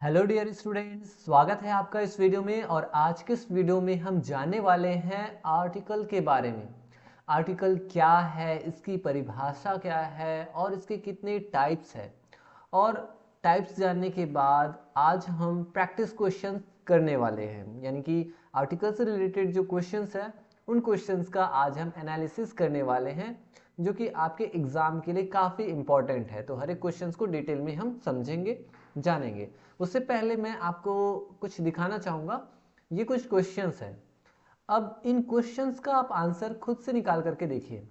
Hello dear students, स्वागत है आपका इस वीडियो में। और आज के इस वीडियो में हम जानने वाले हैं आर्टिकल के बारे में। आर्टिकल क्या है, इसकी परिभाषा क्या है और इसके कितने टाइप्स है। और टाइप्स जानने के बाद आज हम प्रैक्टिस क्वेश्चन करने वाले हैं, यानी कि आर्टिकल से रिलेटेड जो क्वेश्चंस हैं उन क्वेश्चंस का आज हम एनालिसिस करने वाले हैं, जो कि आपके एग्जाम के लिए काफ़ी इंपॉर्टेंट है। तो हर एक क्वेश्चंस को डिटेल में हम समझेंगे, जानेंगे। उससे पहले मैं आपको कुछ दिखाना चाहूँगा। ये कुछ क्वेश्चंस हैं। अब इन क्वेश्चंस का आप आंसर खुद से निकाल करके देखिए।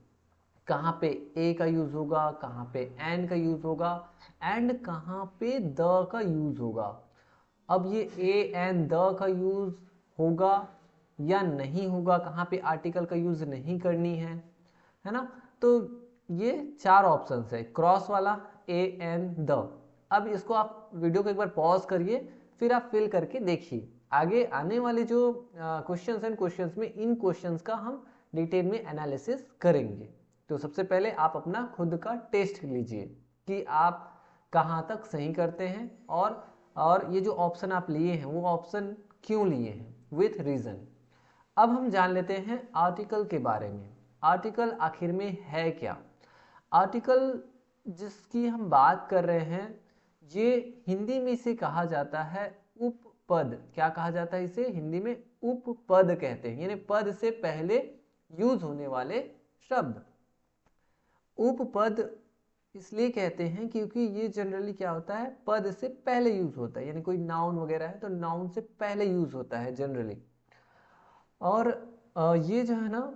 कहाँ पे ए का यूज होगा, कहाँ पे एन का यूज होगा एंड कहाँ पे द का यूज होगा। अब ये ए एन द का यूज होगा या नहीं होगा, कहाँ पे आर्टिकल का यूज नहीं करनी है ना। तो ये चार ऑप्शंस है, क्रॉस वाला, ए एन द। अब इसको आप वीडियो को एक बार पॉज करिए, फिर आप फिल करके देखिए। आगे आने वाले जो क्वेश्चंस हैं, क्वेश्चंस में इन क्वेश्चंस का हम डिटेल में एनालिसिस करेंगे। तो सबसे पहले आप अपना खुद का टेस्ट लीजिए कि आप कहाँ तक सही करते हैं, और ये जो ऑप्शन आप लिए हैं वो ऑप्शन क्यों लिए हैं, विथ रीजन। अब हम जान लेते हैं आर्टिकल के बारे में। आर्टिकल आखिर में है क्या। आर्टिकल जिसकी हम बात कर रहे हैं, ये हिंदी में इसे कहा जाता है उपपद। क्या कहा जाता है इसे? हिंदी में उपपद कहते हैं, यानी पद से पहले यूज होने वाले शब्द। उपपद इसलिए कहते हैं क्योंकि ये जनरली क्या होता है, पद से पहले यूज होता है, यानी कोई नाउन वगैरह है तो नाउन से पहले यूज होता है जनरली। और ये जो है ना,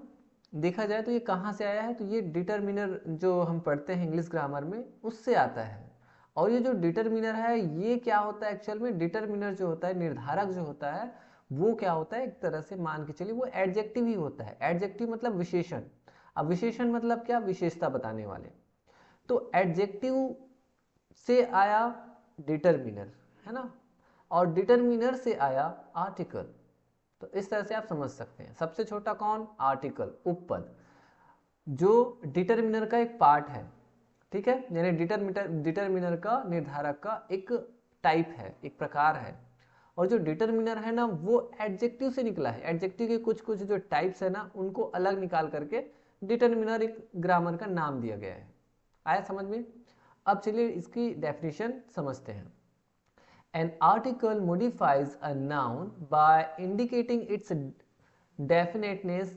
देखा जाए तो ये कहाँ से आया है, तो ये डिटर्मिनर जो हम पढ़ते हैं इंग्लिश ग्रामर में उससे आता है। और ये जो डिटर्मिनर है ये क्या होता है एक्चुअल में? डिटर्मिनर जो होता है, निर्धारक जो होता है, वो क्या होता है, एक तरह से मान के चलिए वो एडजेक्टिव ही होता है। एडजेक्टिव मतलब विशेषण। अब विशेषण मतलब क्या? विशेषता बताने वाले। तो एडजेक्टिव से आया डिटर्मिनर, है ना, और डिटर्मिनर से आया आर्टिकल। तो इस तरह से आप समझ सकते हैं। सबसे छोटा कौन? आर्टिकल, उपपद, जो डिटर्मिनर का एक पार्ट है। ठीक है, यानी डिटर्मिनर का, निर्धारक का एक टाइप है, एक प्रकार है। और जो डिटर्मिनर है ना, वो एडजेक्टिव से निकला है। एडजेक्टिव के कुछ कुछ जो टाइप्स है ना, उनको अलग निकाल करके डिटर्मिनर एक ग्रामर का नाम दिया गया है। आया समझ में? अब चलिए इसकी डेफिनेशन समझते हैं। An article modifies a noun by indicating its definiteness,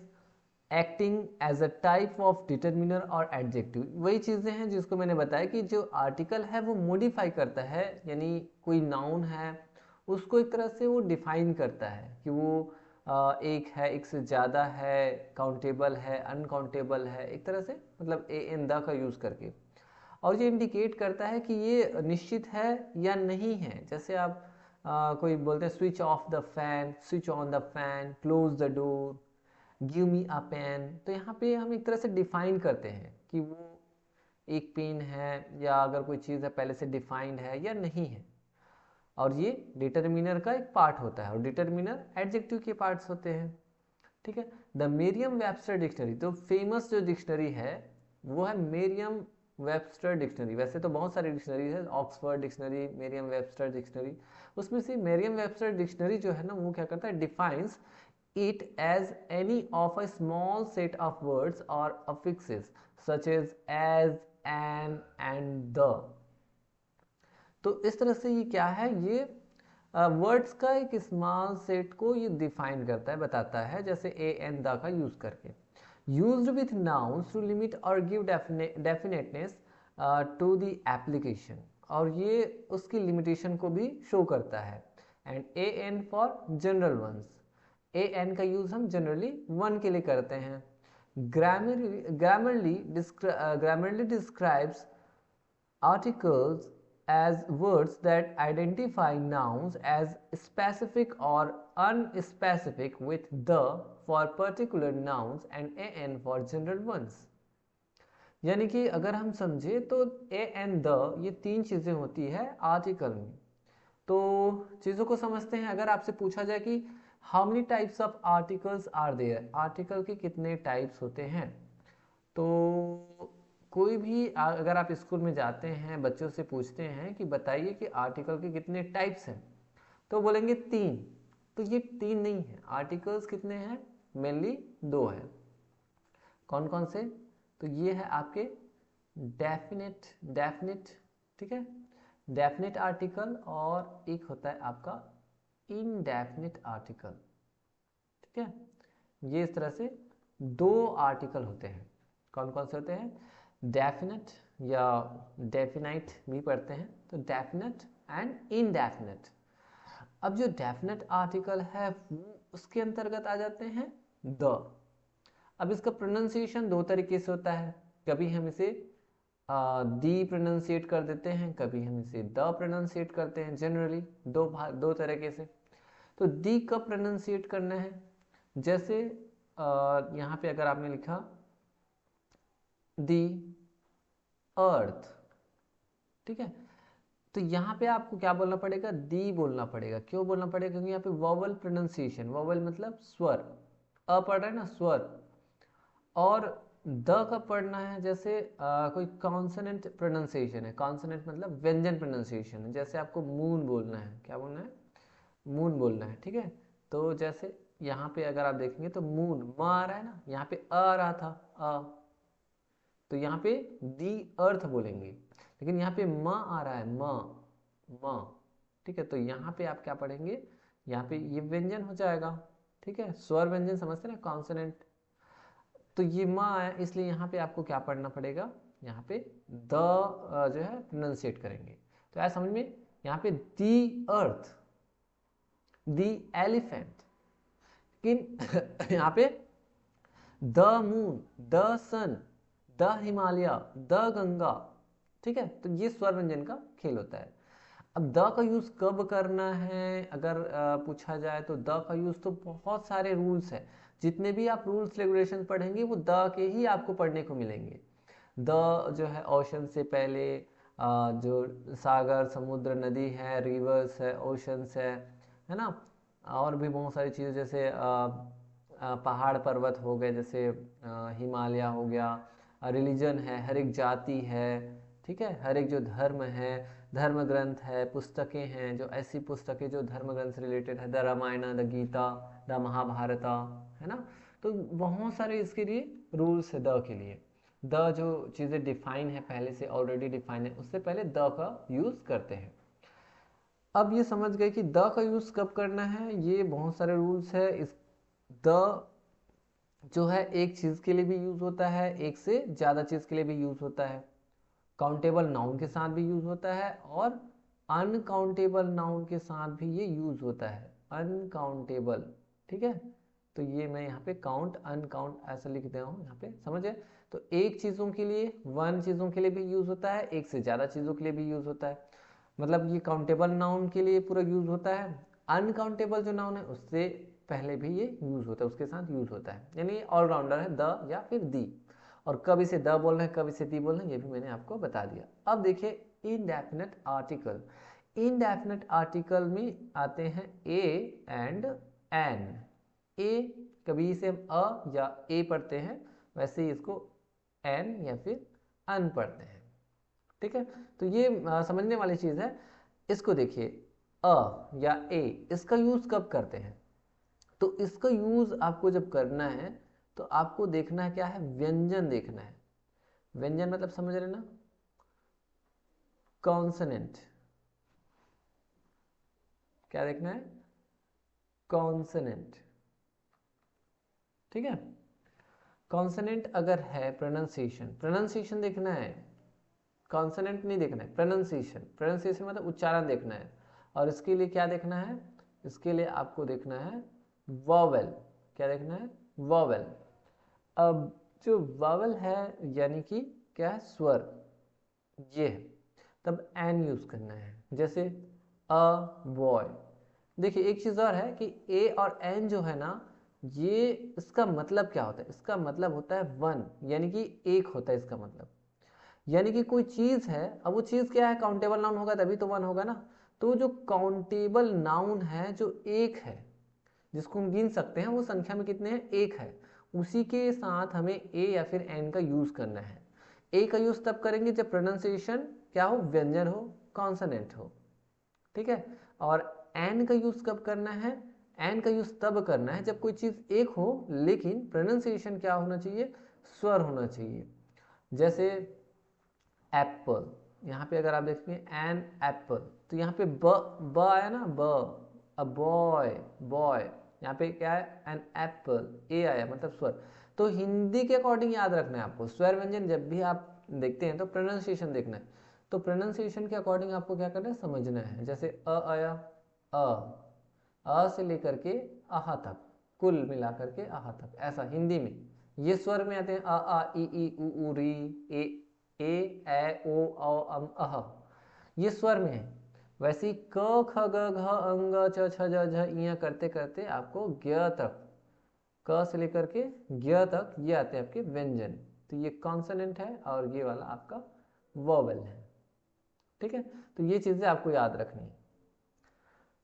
acting as a type of determiner और adjective। वही चीज़ें हैं जिसको मैंने बताया कि जो आर्टिकल है वो मॉडिफाई करता है, यानी कोई नाउन है उसको एक तरह से वो डिफाइन करता है कि वो एक है, एक से ज़्यादा है, काउंटेबल है, अनकाउंटेबल है, एक तरह से मतलब ए एन द का यूज़ करके। और ये इंडिकेट करता है कि ये निश्चित है या नहीं है। जैसे आप कोई बोलते हैं switch off the fan, switch on the fan, close the door, give me a pen. तो यहाँ पे हम एक तरह से डिफाइन करते हैं कि वो एक पेन है, या अगर कोई चीज़ है पहले से डिफाइंड है या नहीं है। और ये डिटर्मिनर का एक पार्ट होता है, और डिटर्मिनर एडजेक्टिव के पार्ट्स होते हैं। ठीक है। द मेरियम वेबस्टर डिक्शनरी, तो फेमस जो डिक्शनरी है वो है मेरियम वेबस्टर डिक्शनरी। वैसे तो बहुत सारी डिक्शनरी है, ऑक्सफोर्ड डिक्शनरी, मेरियम वेबस्टर डिक्शनरी। उसमें से मेरियम वेबस्टर डिक्शनरी जो है ना, वो क्या करता है, defines it as any of a small set of words or affixes such as, an, and the। तो इस तरह से ये क्या है, ये वर्ड्स का एक स्मॉल सेट को ये डिफाइन करता है, बताता है, जैसे ए एन द का यूज करके। Used with nouns to limit और give definiteness to the application, और ये उसकी लिमिटेशन को भी शो करता है। And a an for general ones, a an का यूज हम जनरली वन के लिए करते हैं। Grammarly describes articles as words that identify nouns as specific or unspecific with the for particular nouns and an for general ones। यानी कि अगर हम समझे तो ए एंड द, ये तीन चीज़ें होती है आर्टिकल में। तो चीज़ों को समझते हैं। अगर आपसे पूछा जाए कि how many types of articles are there, article के कितने टाइप्स होते हैं, तो कोई भी अगर आप स्कूल में जाते हैं, बच्चों से पूछते हैं कि बताइए कि आर्टिकल के कितने टाइप्स हैं, तो बोलेंगे 3। तो ये 3 नहीं है, आर्टिकल्स कितने हैं, मेनली 2 है। कौन कौन से, तो ये है आपके डेफिनेट, ठीक है, डेफिनेट आर्टिकल, और एक होता है आपका इनडेफिनेट आर्टिकल, ठीक है। ये इस तरह से 2 आर्टिकल होते हैं। कौन कौन से होते हैं, डेफिनेट या डेफिनाइट भी पढ़ते हैं, तो डेफिनेट एंड इनडेफिनेट। अब जो डेफिनेट आर्टिकल है वो उसके अंतर्गत आ जाते हैं द। अब इसका प्रोनाउंसिएशन 2 तरीके से होता है, कभी हम इसे दी प्रोनाउंसिएट कर देते हैं, कभी हम इसे द प्रोनाउंसिएट करते हैं, जनरली दो तरीके से। तो दी कब प्रोनाउंसिएट करना है, जैसे यहाँ पे अगर आपने लिखा दी अर्थ, ठीक है, तो यहाँ पे आपको क्या बोलना पड़ेगा, दी बोलना पड़ेगा। क्यों बोलना पड़ेगा, क्योंकि यहाँ पे वोवल प्रोनाउंसिएशन, वोवल मतलब स्वर, अ पढ़ रहा है ना स्वर, और द कब पढ़ना है, जैसे कोई कॉन्सोनेंट प्रोनाउंसिएशन है, कॉन्सोनेंट मतलब व्यंजन प्रोनाउंसिएशन है, जैसे आपको मून बोलना है, क्या बोलना है, मून बोलना है, ठीक है। तो जैसे यहाँ पे अगर आप देखेंगे तो मून म आ रहा है ना, यहाँ पे आ रहा था अ, तो यहाँ पे दी अर्थ बोलेंगे, लेकिन यहाँ पे म आ रहा है म, ठीक है। तो यहाँ पे आप क्या पढ़ेंगे, यहाँ पे ये व्यंजन हो जाएगा, ठीक है, स्वर व्यंजन समझते हैं ना, कॉन्सोनेंट। तो ये म आया, इसलिए यहाँ पे आपको क्या पढ़ना पड़ेगा, यहाँ पे द जो है प्रोनाउंसिएट करेंगे। तो ऐसा समझ में, यहाँ पे दी अर्थ, दी एलिफेंट, लेकिन यहाँ पे the moon, the sun, the Himalaya, the Ganga, ठीक है। तो ये स्वर व्यंजन का खेल होता है। अब द का यूज कब करना है, अगर पूछा जाए तो द का यूज तो बहुत सारे रूल्स है, जितने भी आप रूल्स रेगुलेशन पढ़ेंगे वो द के ही आपको पढ़ने को मिलेंगे। द जो है ओशन से पहले जो सागर, समुद्र, नदी है, रिवर्स है, ओशंस है ना, और भी बहुत सारी चीज़ें, जैसे पहाड़ पर्वत हो गए, जैसे हिमालय हो गया, रिलीजन है, हर एक जाति है, ठीक है, हर एक जो धर्म है, धर्म ग्रंथ है, पुस्तकें हैं, जो ऐसी पुस्तकें जो धर्म ग्रंथ से रिलेटेड है, the Ramayana, the Gita, the Mahabharata, है ना। तो बहुत सारे इसके लिए रूल्स है द के लिए। द जो चीज़ें डिफाइन है पहले से, ऑलरेडी डिफाइन है, उससे पहले द का यूज़ करते हैं। अब ये समझ गए कि द का यूज़ कब करना है, ये बहुत सारे रूल्स है। इस द जो है एक चीज़ के लिए भी यूज़ होता है, एक से ज़्यादा चीज़ के लिए भी यूज़ होता है, काउंटेबल नाउन के साथ भी यूज़ होता है, और अनकाउंटेबल नाउन के साथ भी ये यूज़ होता है, अनकाउंटेबल, ठीक है। तो ये मैं यहाँ पे काउंट अनकाउंट ऐसा लिख दे रहा हूँ, यहाँ पे समझे। तो एक चीज़ों के लिए, 1 चीज़ों के लिए भी यूज़ होता है, एक से ज़्यादा चीज़ों के लिए भी यूज़ होता है। मतलब ये काउंटेबल नाउन के लिए पूरा यूज़ होता है, अनकाउंटेबल जो नाउन है उससे पहले भी ये यूज़ होता है, उसके साथ यूज़ होता है, यानी ऑलराउंडर है द या फिर दी। और कब इसे द बोलना है, कब इसे दी बोलना है, ये भी मैंने आपको बता दिया। अब देखिए इनडेफिनेट आर्टिकल। इनडेफिनेट आर्टिकल में आते हैं ए एंड एन। ए कभी इसे हम अ या ए पढ़ते हैं, वैसे ही इसको एन या फिर अन पढ़ते हैं, ठीक है। तो ये समझने वाली चीज़ है। इसको देखिए, अ या ए, इसका यूज़ कब करते हैं, तो इसका यूज़ आपको जब करना है तो आपको देखना है क्या है, व्यंजन देखना है। व्यंजन मतलब समझ रहे ना, कॉन्सोनेंट, क्या देखना है, कॉन्सोनेंट, ठीक है। कॉन्सोनेंट अगर है, प्रोनाउंसिएशन, प्रोनाउंसिएशन देखना है, कॉन्सोनेंट नहीं देखना है, प्रोनाउंसिएशन, प्रोनाउंसिएशन मतलब उच्चारण देखना है। और इसके लिए क्या देखना है, इसके लिए आपको देखना है वॉवेल। क्या देखना है, वॉवेल। अब जो वॉवेल है यानी कि क्या है, स्वर, ये है, तब एन यूज करना है, जैसे अ बॉय। देखिए एक चीज़ और है कि ए और एन जो है ना, ये इसका मतलब क्या होता है, इसका मतलब होता है वन, यानी कि एक होता है इसका मतलब। यानी कि कोई चीज़ है, अब वो चीज़ क्या है, काउंटेबल नाउन होगा तभी तो वन होगा ना। तो जो काउंटेबल नाउन है, जो एक है, जिसको हम गिन सकते हैं, वो संख्या में कितने हैं, एक है, उसी के साथ हमें ए या फिर एन का यूज़ करना है। ए का यूज तब करेंगे जब प्रोनाउंसिएशन क्या हो, व्यंजन हो, कॉन्सोनेंट हो, ठीक है। और एन का यूज कब करना है, एन का यूज तब करना है जब कोई चीज एक हो लेकिन प्रोनाउंसिएशन क्या होना चाहिए, स्वर होना चाहिए। जैसे एप्पल, यहाँ पे अगर आप देखेंगे एन एप्पल, तो यहाँ पे ब आया ना, ब, अ बॉय, बॉय, यहाँ पे क्या है, एन एप्पल, ए आया मतलब स्वर। तो हिंदी के अकॉर्डिंग याद रखना है आपको, स्वर व्यंजन जब भी आप देखते हैं तो प्रोनाउंसिएशन देखना है। तो प्रोनाउंसिएशन के अकॉर्डिंग आपको क्या करना है, समझना है। जैसे आया, अ से लेकर के आहा तक, कुल मिला करके आहा तक, ऐसा हिंदी में ये स्वर में आते हैं। आ ई उ री, ए ओ अम अह, ये स्वर में है। वैसे ही क ख ग घ अंग च छ ज झ इया करते करते आपको ज्ञ तक, क से लेकर के ज्ञ तक ये आते हैं आपके व्यंजन। तो ये कॉन्सोनेंट है और ये वाला आपका वोवेल है, ठीक है। तो ये चीजें आपको याद रखनी है।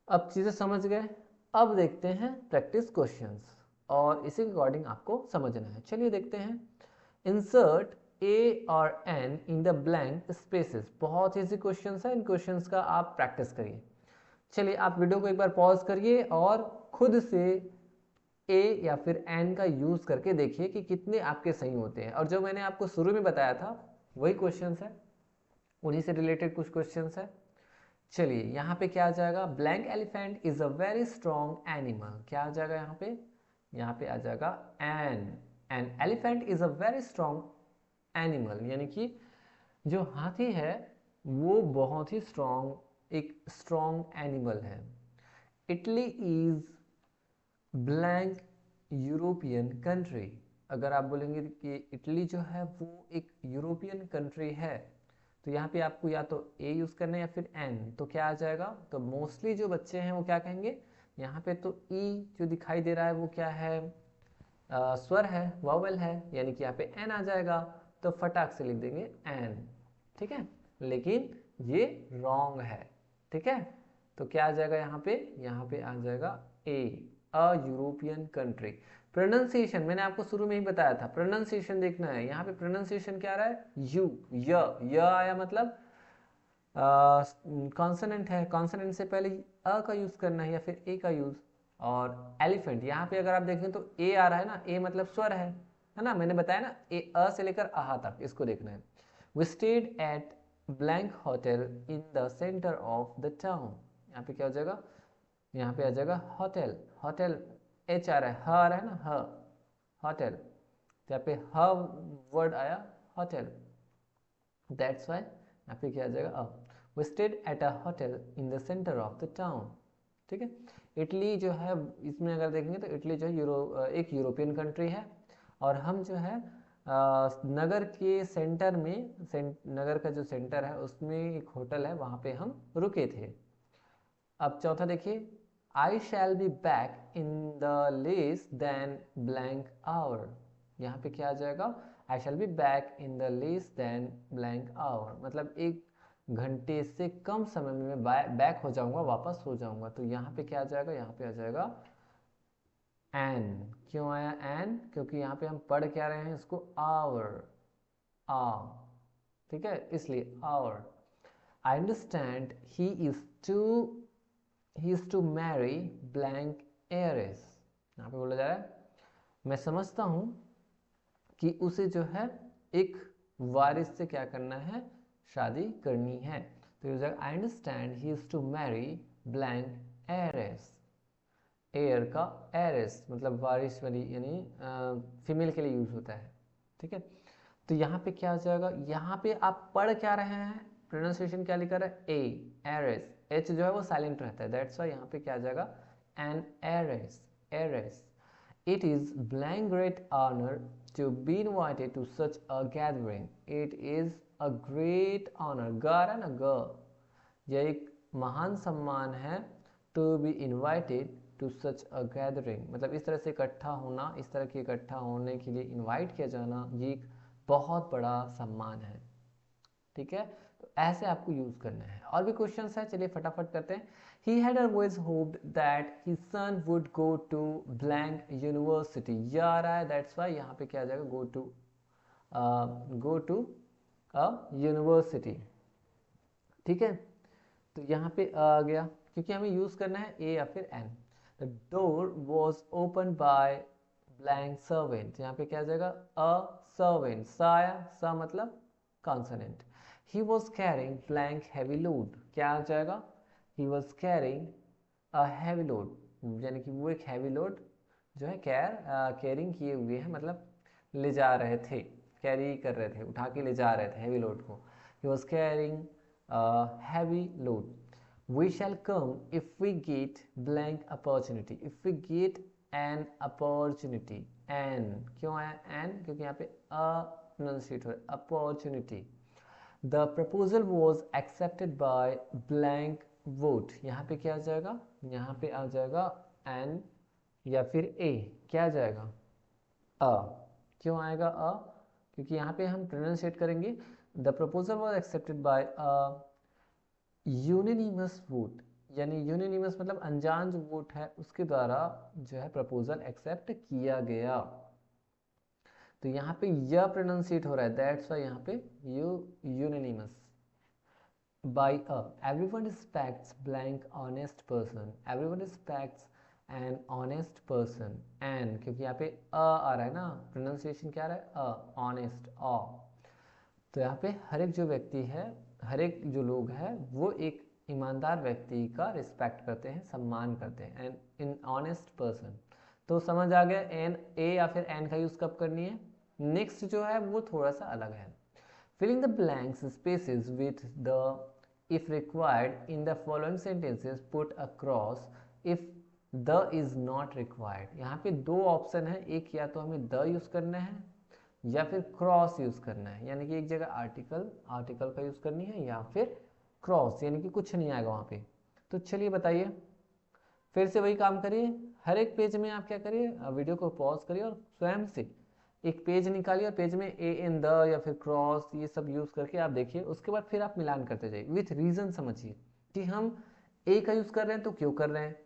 अब चीजें समझ गए, अब देखते हैं प्रैक्टिस क्वेश्चंस और इसी के अकॉर्डिंग आपको समझना है। चलिए देखते हैं। इंसर्ट ए और an in the blank spaces, बहुत इजी क्वेश्चंस है, इन क्वेश्चंस का आप प्रैक्टिस करिए। चलिए आप वीडियो को एक बार पॉज करिए और खुद से ए या फिर एन का यूज करके देखिए कि कितने आपके सही होते हैं। और जो मैंने आपको शुरू में बताया था वही क्वेश्चंस है, उन्हीं से रिलेटेड कुछ क्वेश्चंस है। चलिए यहाँ पे क्या आ जाएगा, blank elephant is a very strong animal, क्या आ जाएगा यहाँ पे आ जाएगा an elephant is a very strong animal, यानी कि जो हाथी है वो बहुत ही स्ट्रॉन्ग, एक स्ट्रॉन्ग एनिमल है। Italy is blank European country, अगर आप बोलेंगे कि इटली जो है वो एक यूरोपियन कंट्री है, तो यहाँ पे आपको या तो ए यूज करना है या फिर एन, तो क्या आ जाएगा, तो मोस्टली जो बच्चे हैं वो क्या कहेंगे, यहाँ पे तो ई जो दिखाई दे रहा है वो क्या है, स्वर है, वॉवेल है, यानी कि यहाँ पे एन आ जाएगा, तो फटाक से लिख देंगे एन, ठीक है। लेकिन ये रॉन्ग है, ठीक है। तो क्या आ जाएगा यहाँ पे आ जाएगा ए, अ यूरोपियन कंट्री। प्रोनाउंसिएशन मैंने आपको शुरू में ही बताया था, प्रोनाउंसिएशन देखना है। यहाँ पे प्रोनाउंसिएशन क्या आ रहा है, यू, य आया मतलब कॉन्सोनेंट है, कॉन्सोनेंट से पहले अ का यूज करना है या फिर ए का यूज। और एलिफेंट यहाँ पे अगर आप देखें तो ए आ रहा है ना, ए मतलब स्वर है ना, मैंने बताया ना, ए अ से लेकर आहा तक, इसको देखना है। We stayed at blank hotel in the centre of the town, यहाँ पे क्या हो जाएगा, यहाँ पे आ जाएगा होटल, होटल एच आ रहा है, ह आ रहा है ना, ह होटल, यहाँ पे ह वर्ड आया होटल, दैट्स वाई यहाँ पे क्या आ जाएगा a. We stayed at a hotel in the centre of the town, ठीक है। इटली जो है, इसमें अगर देखेंगे तो इटली जो है एक यूरोपियन कंट्री है, और हम जो है नगर के सेंटर में, नगर का जो सेंटर है उसमें एक होटल है, वहाँ पे हम रुके थे। अब चौथा देखिए, I shall be back in the less than blank hour, यहाँ पे क्या आ जाएगा, I shall be back in the less than blank hour, मतलब एक घंटे से कम समय में मैं बैक हो जाऊंगा, वापस हो जाऊंगा। तो यहाँ पे क्या आ जाएगा, यहाँ पे आ जाएगा एन। क्यों आया एन, क्योंकि यहाँ पे हम पढ़ क्या रहे हैं इसको, आवर, आ, ठीक है, इसलिए hour. I understand he is to marry blank heiress, यहाँ पे बोला जा रहा है मैं समझता हूँ कि उसे जो है एक वारिस से क्या करना है, शादी करनी है। तो ये जाएगा I understand he is to marry blank heiress, heir का एरिस मतलब वारिस वाली, यानी फीमेल के लिए यूज होता है, ठीक है। तो यहाँ पे क्या आ जाएगा, यहाँ पे आप पढ़ क्या रहे हैं, प्रोनाउंसिएशन क्या लिखा रहा है, ए, एरिस, एच जो है वो साइलेंट रहता है, दैट्स वाई यहाँ पे क्या आ जाएगा, an heiress, heiress. It is blank great honour to be invited to such a gathering, it is a great honour, ग रहा है ना, ग, यह एक महान सम्मान है, to be invited to such a gathering, मतलब इस तरह से इकट्ठा होना, इस तरह के इकट्ठा होने के लिए इनवाइट किया जाना, ये एक बहुत बड़ा सम्मान है, ठीक है। तो ऐसे आपको यूज करना है। और भी क्वेश्चंस है, चलिए फटाफट करते हैं। He had always hoped that his son would go to blank university, ये आ रहा है, that's why यहाँ पे क्या आ जाएगा, go to अ यूनिवर्सिटी। ठीक है, तो यहाँ पे आ गया क्योंकि हमें यूज करना है ए या फिर an. The door was open by blank servant, यहाँ पे क्या आ जाएगा, अ सर्वेंट, साया, सा मतलब consonant. He was carrying blank heavy load, क्या आ जाएगा, he was carrying a heavy load, यानी कि वो एक हैवी लोड जो है कैरिंग किए हुए हैं, मतलब ले जा रहे थे, कैरी कर रहे थे, उठा के ले जा रहे थे हैवी लोड को। He was carrying heavy load. We shall come if we get blank opportunity. If we get an opportunity. An क्यों आया an? क्योंकि यहाँ पे pronunciate हो रहा है opportunity. The proposal was accepted by blank vote. यहाँ पे क्या आ जाएगा? यहाँ पे आ जाएगा an या फिर a, क्या आ जाएगा, अ। क्यों आएगा अ? क्योंकि यहाँ पे हम प्रोनाउंसिएट करेंगे the proposal was accepted by a unanimous vote, यानी यूनिनिमस मतलब अनजान जो वोट है उसके द्वारा जो है प्रपोजल एक्सेप्ट किया गया। तो यहाँ पे य प्रोनाउंसिएट हो रहा है, दैट्स वाई यहाँ पे unanimous by a. Everyone respects blank honest person, everyone respects an honest person, an क्योंकि यहाँ पे आ रहा है ना, प्रोनाउंसिएशन क्या आ रहा है, ऑनेस्ट अ। तो यहाँ पे हर एक जो व्यक्ति है, हर एक जो लोग हैं वो एक ईमानदार व्यक्ति का रिस्पेक्ट करते हैं, सम्मान करते हैं, एंड इन ऑनेस्ट पर्सन। तो समझ आ गया एन, ए या फिर एन का यूज कब करनी है। नेक्स्ट जो है वो थोड़ा सा अलग है, filling the blanks spaces with the if required in the following sentences put a cross if the is not required. यहाँ पे दो ऑप्शन है, एक या तो हमें द यूज करना है या फिर क्रॉस यूज करना है, यानी कि एक जगह आर्टिकल का यूज करनी है या फिर क्रॉस, यानी कि कुछ नहीं आएगा वहां पे। तो चलिए बताइए, फिर से वही काम करिए, हर एक पेज में आप क्या करिए, वीडियो को पॉज करिए और स्वयं से एक पेज निकालिए और पेज में ए इन द या फिर क्रॉस ये सब यूज करके आप देखिए, उसके बाद फिर आप मिलान करते जाइए, विथ रीजन समझिए कि हम ए का यूज कर रहे हैं तो क्यों कर रहे हैं,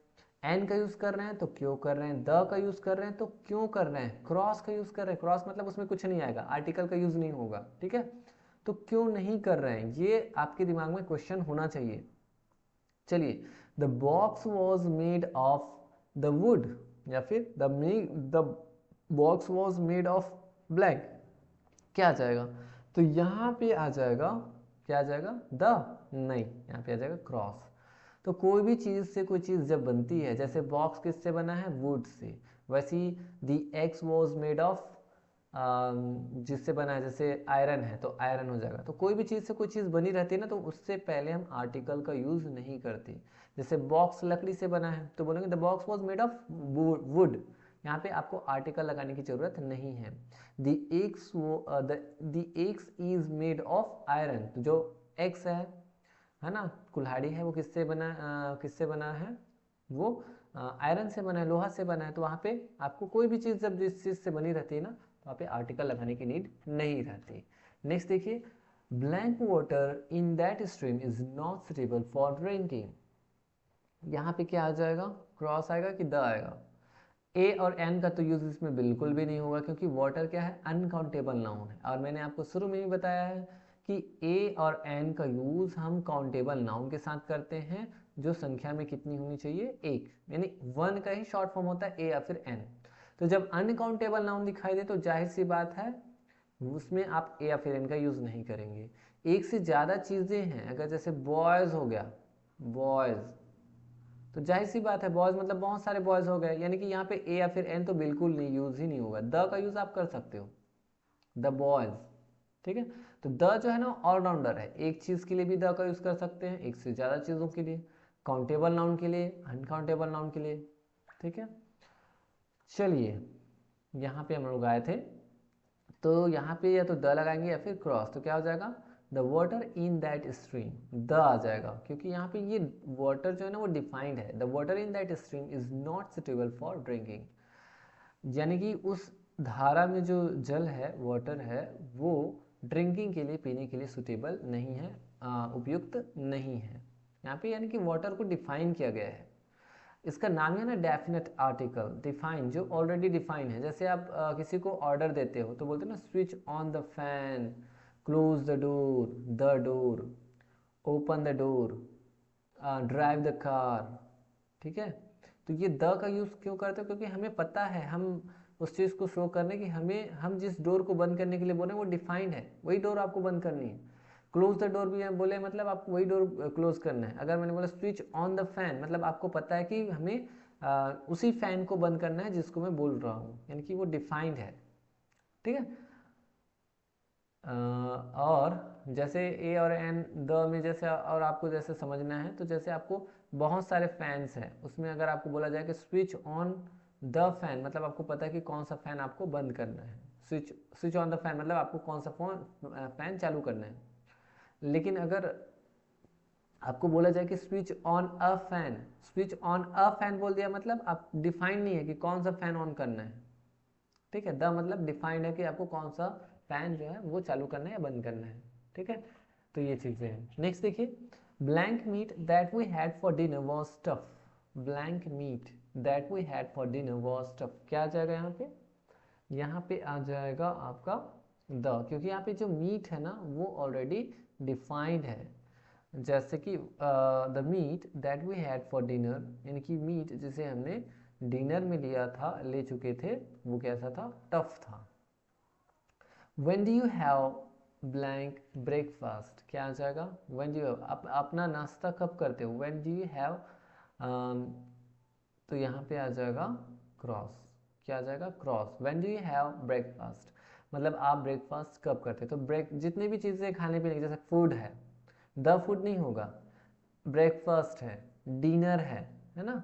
एन का यूज कर रहे हैं तो क्यों कर रहे हैं, द का यूज कर रहे हैं तो क्यों कर रहे हैं, क्रॉस का यूज कर रहे हैं, क्रॉस मतलब उसमें कुछ नहीं आएगा, आर्टिकल का यूज नहीं होगा, ठीक है, तो क्यों नहीं कर रहे हैं, ये आपके दिमाग में क्वेश्चन होना चाहिए। चलिए, the box was made of the wood या फिर the box was made of blank, क्या आ जाएगा, तो यहाँ पे आ जाएगा, क्या आ जाएगा, द, नहीं, यहाँ पे आ जाएगा क्रॉस। तो कोई भी चीज़ से कोई चीज़ जब बनती है, जैसे बॉक्स किससे बना है, वुड से, वैसे ही दी एक्स वॉज मेड ऑफ, जिससे बना है, जैसे आयरन है तो आयरन हो जाएगा। तो कोई भी चीज़ से कोई चीज़ बनी रहती है ना, तो उससे पहले हम आर्टिकल का यूज़ नहीं करते। जैसे बॉक्स लकड़ी से बना है तो बोलेंगे the box was made of wood, यहाँ पे आपको आर्टिकल लगाने की जरूरत नहीं है। The axe is made of iron, तो जो एक्स है ना, कुल्हाड़ी है, वो किससे बना है, वो आयरन से बना है, लोहा से बना है। तो वहाँ पे आपको कोई भी चीज़ जब जिस चीज़ से बनी रहती है ना, तो वहाँ पे आर्टिकल लगाने की नीड नहीं रहती। नेक्स्ट देखिए, blank water in that stream is not suitable for drinking, यहाँ पे क्या आ जाएगा, क्रॉस आएगा कि द आएगा। ए और एन का तो यूज इसमें बिल्कुल भी नहीं होगा, क्योंकि वाटर क्या है, अनकाउंटेबल नाउन है, और मैंने आपको शुरू में ही बताया है कि ए और एन का यूज हम काउंटेबल नाउन के साथ करते हैं, जो संख्या में कितनी होनी चाहिए, एक, यानी वन का ही शॉर्ट फॉर्म होता है ए या फिर एन। तो जब अनकाउंटेबल नाउन दिखाई दे तो जाहिर सी बात है उसमें आप ए या फिर एन का यूज नहीं करेंगे। एक से ज्यादा चीजें हैं, अगर जैसे बॉयज हो गया, बॉयज, तो जाहिर सी बात है बॉयज मतलब बहुत सारे बॉयज हो गए, यानी कि यहाँ पे ए या फिर एन तो बिल्कुल नहीं, यूज ही नहीं होगा। द का यूज आप कर सकते हो, द बॉयज, ठीक है। तो द जो है ना ऑलराउंडर है, एक चीज के लिए भी द का यूज कर सकते हैं, एक से ज्यादा चीजों के लिए, काउंटेबल नाउन के लिए, अनकाउंटेबल नाउन के लिए, ठीक है। चलिए, यहाँ पे हम लोग आए थे, तो यहाँ पे या तो द लगाएंगे या फिर क्रॉस, तो क्या हो जाएगा, the water in that stream, the आ जाएगा, क्योंकि यहाँ पे ये वाटर जो है ना वो डिफाइंड है, the water in that stream is not suitable for drinking, यानी कि उस धारा में जो जल है, वाटर है, वो ड्रिंकिंग के लिए, पीने के लिए सुटेबल नहीं है, उपयुक्त नहीं है। यहाँ पे यानी कि वाटर को डिफाइन किया गया है, इसका नाम है ना डेफिनेट आर्टिकल, डिफाइन, जो ऑलरेडी डिफाइन है। जैसे आप किसी को ऑर्डर देते हो तो बोलते हो ना switch on the fan, close the door, open the door, drive the car. ठीक है, तो ये द का यूज़ क्यों करते हो? क्योंकि हमें पता है, हम उस चीज़ को शो करने की हम जिस डोर को बंद करने के लिए बोले वो डिफाइंड है, वही डोर आपको बंद करनी है। क्लोज द डोर भी हम बोले मतलब आपको वही डोर क्लोज करना है। अगर मैंने बोला स्विच ऑन द फैन, मतलब आपको पता है कि हमें उसी फैन को बंद करना है जिसको मैं बोल रहा हूँ, यानी कि वो डिफाइंड है। ठीक है, और जैसे ए और एन द में जैसे और आपको जैसे समझना है, तो जैसे आपको बहुत सारे फैंस हैं, उसमें अगर आपको बोला जाए कि स्विच ऑन द फैन, मतलब आपको पता है कि कौन सा फैन आपको बंद करना है। स्विच ऑन द फैन मतलब आपको कौन सा फैन चालू करना है। लेकिन अगर आपको बोला जाए कि switch on a fan, switch on a fan बोल दिया मतलब आप डिफाइन नहीं है कि कौन सा फैन ऑन करना है। ठीक है, द मतलब डिफाइंड है कि आपको कौन सा फैन जो है वो चालू करना है या बंद करना है। ठीक है, तो ये चीज़ें हैं। नेक्स्ट देखिए, blank meat that we had for dinner was tough. Blank meat that we had for dinner was tough, क्या आ जाएगा यहाँ पे? यहाँ पे आ जाएगा आपका द, क्योंकि यहाँ पे जो मीट है ना वो ऑलरेडी डिफाइंड है। जैसे कि the meat that we had for dinner, यानी कि मीट जिसे हमने डिनर में लिया था, ले चुके थे, वो कैसा था? टफ था। When do you have blank breakfast, क्या आ जाएगा? When do you have, अपना नाश्ता कब करते हो? When do you have, तो यहाँ पे आ जाएगा क्रॉस, क्या आ जाएगा? Cross. When do you have breakfast, मतलब आप ब्रेकफास्ट कब करते हो? तो ब्रेक जितनी भी चीज़ें खाने पीने की, जैसे फूड है, द फूड नहीं होगा, ब्रेकफास्ट है, डिनर है ना,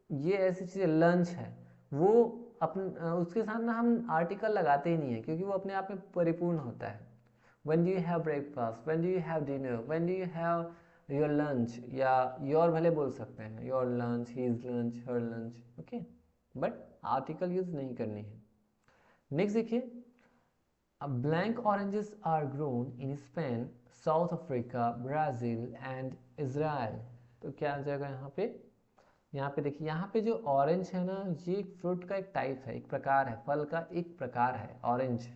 ये ऐसी चीज़ें, लंच है, वो उसके साथ ना हम आर्टिकल लगाते ही नहीं है, क्योंकि वो अपने आप में परिपूर्ण होता है। when do you have breakfast, when do you have dinner, when do you have your lunch, या your भले बोल सकते हैं, your lunch, his lunch, her lunch, okay, but article use नहीं करनी है। नेक्स्ट देखिए, blank oranges are grown in Spain, south Africa, Brazil and Israel. तो क्या आ जाएगा यहाँ पे? यहाँ पे देखिए, यहाँ पे जो ऑरेंज है ना, ये एक फ्रूट का एक टाइप है, एक प्रकार है, फल का एक प्रकार है ऑरेंज।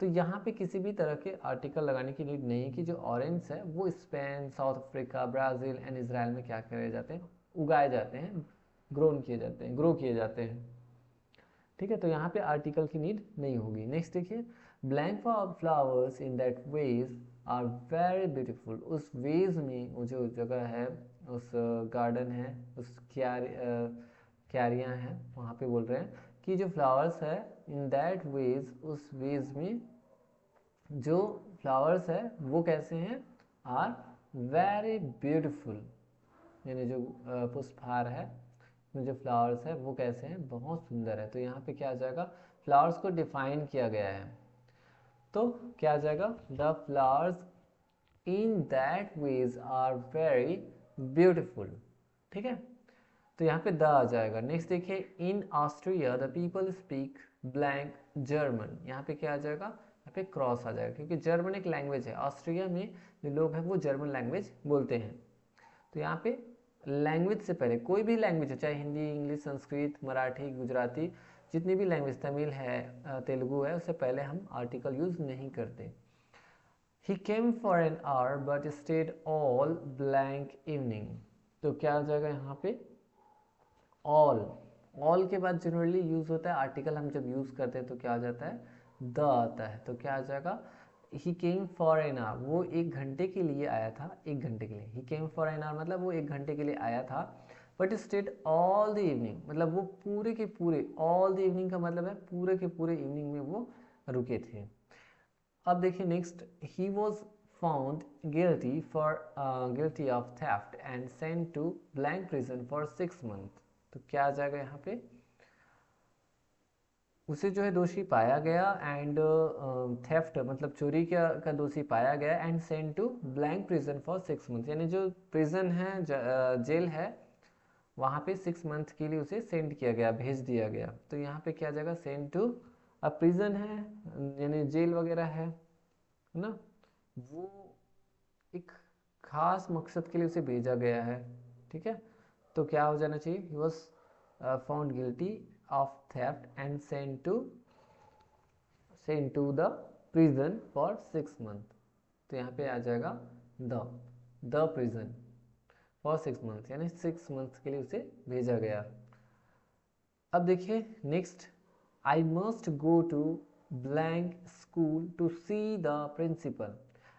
तो यहाँ पे किसी भी तरह के आर्टिकल लगाने की नीड नहीं है कि जो ऑरेंज है वो Spain, south Africa, Brazil and Israel में क्या करे जाते हैं? उगाए जाते हैं, ग्रोन किए जाते हैं, ग्रो किए जाते हैं। ठीक है, तो यहाँ पे आर्टिकल की नीड नहीं होगी। नेक्स्ट देखिए, blank flowers in that vase are very beautiful. उस वेज में, वो जो जगह है, उस गार्डन है, उस क्यारियाँ हैं, वहाँ पे बोल रहे हैं कि जो फ्लावर्स है इन दैट वेज, उस वेज में जो फ्लावर्स है वो कैसे हैं? आर वेरी ब्यूटीफुल, यानी जो पुष्पहार है में जो फ्लावर्स है वो कैसे हैं? बहुत सुंदर है। तो यहाँ पे क्या आ जाएगा? फ्लावर्स को डिफाइन किया गया है, तो क्या आ जाएगा? The flowers in that vase are very beautiful. ठीक है, तो यहाँ पे द आ जाएगा। नेक्स्ट देखिए, इन Austria the people speak blank German. यहाँ पे क्या आ जाएगा? यहाँ पे क्रॉस आ जाएगा, क्योंकि जर्मन एक लैंग्वेज है, ऑस्ट्रिया में जो लोग हैं वो जर्मन लैंग्वेज बोलते हैं। तो यहाँ पे लैंग्वेज से पहले कोई भी लैंग्वेज हो, चाहे हिंदी, इंग्लिश, संस्कृत, मराठी, गुजराती, जितनी भी लैंग्वेज, तमिल है, तेलुगु है, उससे पहले हम आर्टिकल यूज नहीं करते। He came for an hour but stayed all blank evening। तो क्या आ जाएगा यहाँ पे? ऑल। ऑल के बाद जनरली यूज होता है आर्टिकल, हम जब यूज करते हैं तो क्या आ जाता है? द आता है। तो क्या आ जाएगा? ही केम फॉर एन आवर, वो एक घंटे के लिए आया था, एक घंटे के लिए। He came for an hour मतलब वो एक घंटे के लिए आया था, but stayed all the evening, मतलब वो पूरे के पूरे, ऑल द इवनिंग का मतलब है पूरे के पूरे इवनिंग में वो रुके थे। अब देखिए next, he was found guilty of theft and sent to blank prison for 6 month. तो क्या आ जाएगा यहाँ पे? उसे जो है दोषी पाया गया, एंड थेफ्ट मतलब चोरी का दोषी पाया गया, and sent to blank prison for 6 month, यानी जो प्रिजन है, जेल है, वहाँ पे 6 मंथ के लिए उसे सेंड किया गया, भेज दिया गया। तो यहाँ पे क्या आ जाएगा? सेंड टू, अब प्रिजन है यानी जेल वगैरह है ना, वो एक खास मकसद के लिए उसे भेजा गया है। ठीक है, तो क्या हो जाना चाहिए? ही was found guilty of theft and sent to the prison for 6 month. तो यहाँ पे आ जाएगा द प्रिजन फॉर 6 मंथ, यानी 6 मंथ के लिए उसे भेजा गया। अब देखिए next, I must go to blank school to see the principal.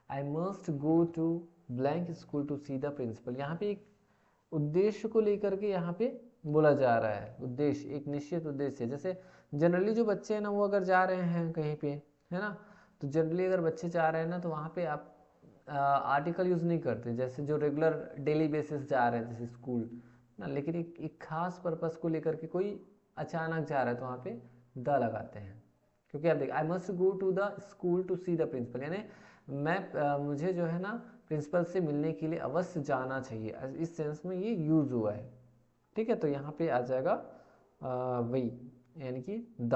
I must go to blank school to see the principal. यहाँ पे एक उद्देश्य को लेकर के यहाँ पे बोला जा रहा है। उद्देश्य, एक निश्चित उद्देश्य। जैसे जनरली जो बच्चे हैं ना, वो अगर जा रहे हैं कहीं पे, है ना, तो जनरली अगर बच्चे जा रहे हैं ना, तो वहाँ पे आप आर्टिकल यूज़ नहीं करते, जैसे जो रेगुलर डेली बेसिस जा रहे हैं जैसे स्कूल ना, लेकिन एक खास पर्पस को लेकर के कोई अचानक जा रहा है तो वहाँ पे द लगाते हैं। क्योंकि आप देखिए, I must go to the school to see the principal, यानी मुझे जो है ना प्रिंसिपल से मिलने के लिए अवश्य जाना चाहिए, इस सेंस में ये यूज हुआ है। ठीक है, तो यहाँ पे आ जाएगा वही, यानी कि द।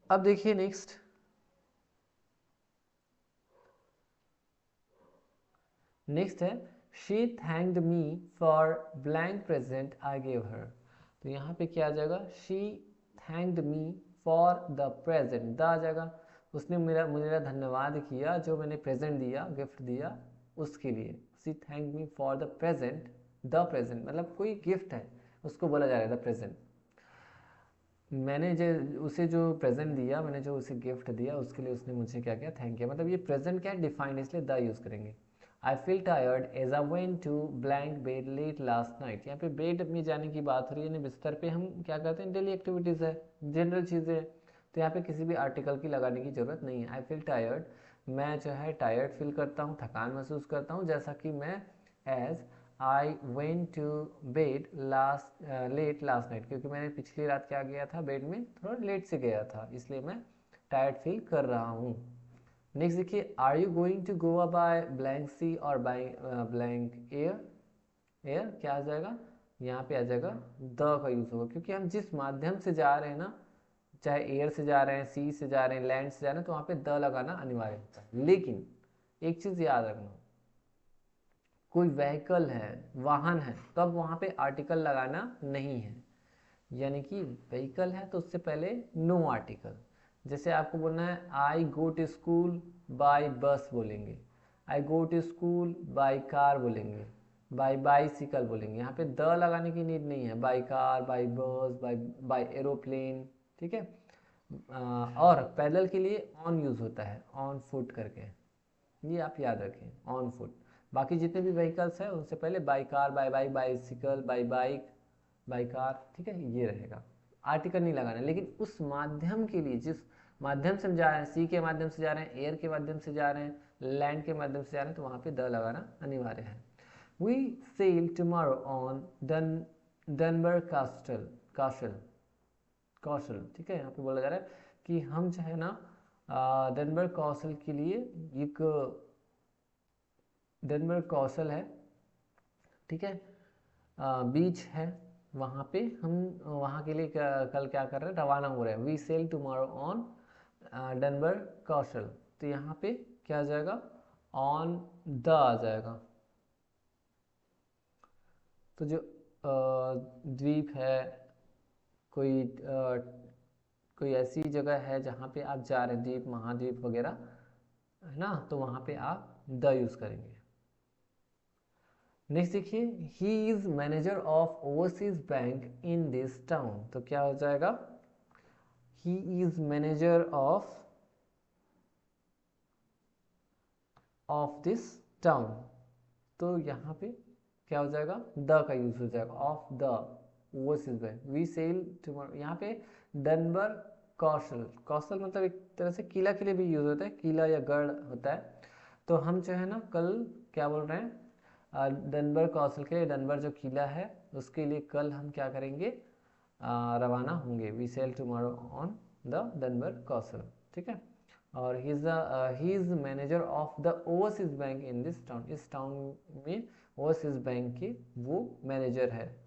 अब देखिए नेक्स्ट, है she thanked me for blank present I gave her. तो यहाँ पे क्या आ जाएगा, she thanked me for the present, the आ जाएगा, उसने मुझे धन्यवाद किया जो मैंने प्रेजेंट दिया, गिफ्ट दिया उसके लिए। She thank me for the present, the present मतलब कोई गिफ्ट है उसको बोला जा रहा है द प्रेजेंट। मैंने जो उसे जो प्रेजेंट दिया, मैंने जो उसे गिफ्ट दिया, उसके लिए उसने मुझे क्या किया, थैंक यू। मतलब ये प्रेजेंट क्या है, डिफाइंड, इसलिए द यूज़ करेंगे। I feel tired as I went to blank bed late last night. यहाँ पे बेड में जाने की बात हो रही है, यानी बिस्तर पे हम क्या करते हैं, डेली एक्टिविटीज़ है, जनरल चीज़ें, तो यहाँ पे किसी भी आर्टिकल की लगाने की जरूरत नहीं है। आई फील टायर्ड, मैं जो है टायर्ड फील करता हूँ, थकान महसूस करता हूँ, जैसा कि मैं as I went to bed late last night, क्योंकि मैंने पिछली रात क्या गया था, बेड में थोड़ा लेट से गया था, इसलिए मैं टायर्ड फील कर रहा हूँ। नेक्स्ट देखिए, are you going to Goa by blank sea और बाय ब्लैंक एयर। एयर क्या आ जाएगा, यहाँ पे आ जाएगा द का यूज होगा, क्योंकि हम जिस माध्यम से जा रहे हैं ना, चाहे एयर से जा रहे हैं, सी से जा रहे हैं, लैंड से जा रहे हैं, तो वहाँ पे द लगाना अनिवार्य होता है। लेकिन एक चीज़ याद रखना, कोई व्हीकल है, वाहन है, तो अब वहाँ पे आर्टिकल लगाना नहीं है। यानी कि व्हीकल है तो उससे पहले नो आर्टिकल। जैसे आपको बोलना है I go to school by bus बोलेंगे, I go to school by car बोलेंगे, बाय बाइसिकल बोलेंगे। यहाँ पे द लगाने की नीड नहीं है, by car, by bus, by aeroplane. ठीक है, और पैदल के लिए ऑन यूज होता है, ऑन फुट करके, ये आप याद रखें, ऑन फुट। बाकी जितने भी व्हीकल्स हैं उनसे पहले by car, by bike, bicycle, by bike, by car, ठीक है, ये रहेगा, आर्टिकल नहीं लगाना। लेकिन उस माध्यम के लिए, जिस माध्यम से हम जा रहे हैं, सी के माध्यम से जा रहे हैं, एयर के माध्यम से जा रहे हैं, लैंड के माध्यम से जा रहे हैं, तो वहाँ पे द लगाना अनिवार्य है। We sail tomorrow on Dunbar castle, ठीक है, यहाँ पे बोला जा रहा है कि हम जो है ना डनबर कास्टल के लिए एक डेनवर कौशल है, ठीक है, बीच है, वहाँ पे हम वहाँ के लिए कल क्या कर रहे हैं, रवाना हो रहे हैं। We sail tomorrow on Dunbar Castle, तो यहाँ पे क्या आ जाएगा, ऑन द आ जाएगा। तो जो द्वीप है, कोई ऐसी जगह है जहाँ पे आप जा रहे हैं, द्वीप, महाद्वीप वगैरह, है ना, तो वहाँ पे आप द यूज़ करेंगे। नेक्स्ट देखिए, ही is manager of overseas bank in this town. तो क्या हो जाएगा, ही is manager of this town. तो यहाँ पे क्या हो जाएगा, द का यूज हो जाएगा, of the overseas bank. We sail tomorrow, यहाँ पे डनबर कौशल मतलब एक तरह से किला के लिए भी यूज होता है, किला या गढ़ होता है। तो हम जो है ना कल क्या बोल रहे हैं, डनबर कौशल के लिए, डनबर जो किला है उसके लिए कल हम क्या करेंगे, रवाना होंगे। We sail tomorrow on the Dunbar Castle, ठीक है। और he is manager of the overseas bank in this town, इस टाउन में ओवरसीज बैंक के वो मैनेजर है।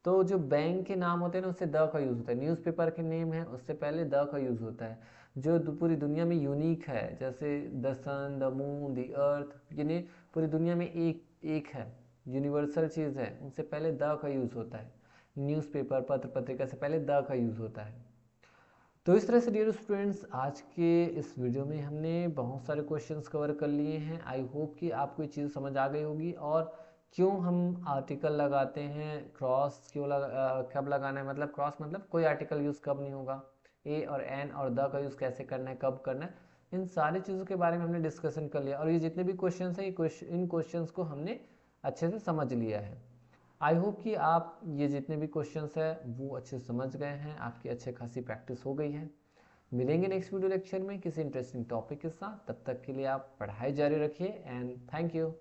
तो जो बैंक के नाम होते हैं ना, उससे द का यूज होता है। न्यूज़पेपर के नेम है, उससे पहले द का यूज होता है। जो पूरी दुनिया में यूनिक है, जैसे the sun, the moon, the earth, यानी पूरी दुनिया में एक है, यूनिवर्सल चीज़ है, उनसे पहले द का यूज होता है। न्यूज़पेपर, पत्र पत्रिका से पहले द का यूज होता है। तो इस तरह से डियर स्टूडेंट्स, आज के इस वीडियो में हमने बहुत सारे क्वेश्चंस कवर कर लिए हैं। आई होप कि आपको ये चीज़ समझ आ गई होगी, और क्यों हम आर्टिकल लगाते हैं, क्रॉस क्यों कब लगाना है, मतलब क्रॉस मतलब कोई आर्टिकल यूज़ कब नहीं होगा, ए और एन और द का यूज़ कैसे करना है, कब करना है, इन सारी चीज़ों के बारे में हमने डिस्कशन कर लिया। और ये जितने भी क्वेश्चन हैं, इन क्वेश्चंस को हमने अच्छे से समझ लिया है। आई होप कि आप ये जितने भी क्वेश्चंस हैं वो अच्छे से समझ गए हैं, आपकी अच्छे खासी प्रैक्टिस हो गई है। मिलेंगे नेक्स्ट वीडियो लेक्चर में किसी इंटरेस्टिंग टॉपिक के साथ। तब तक के लिए आप पढ़ाई जारी रखिए एंड थैंक यू।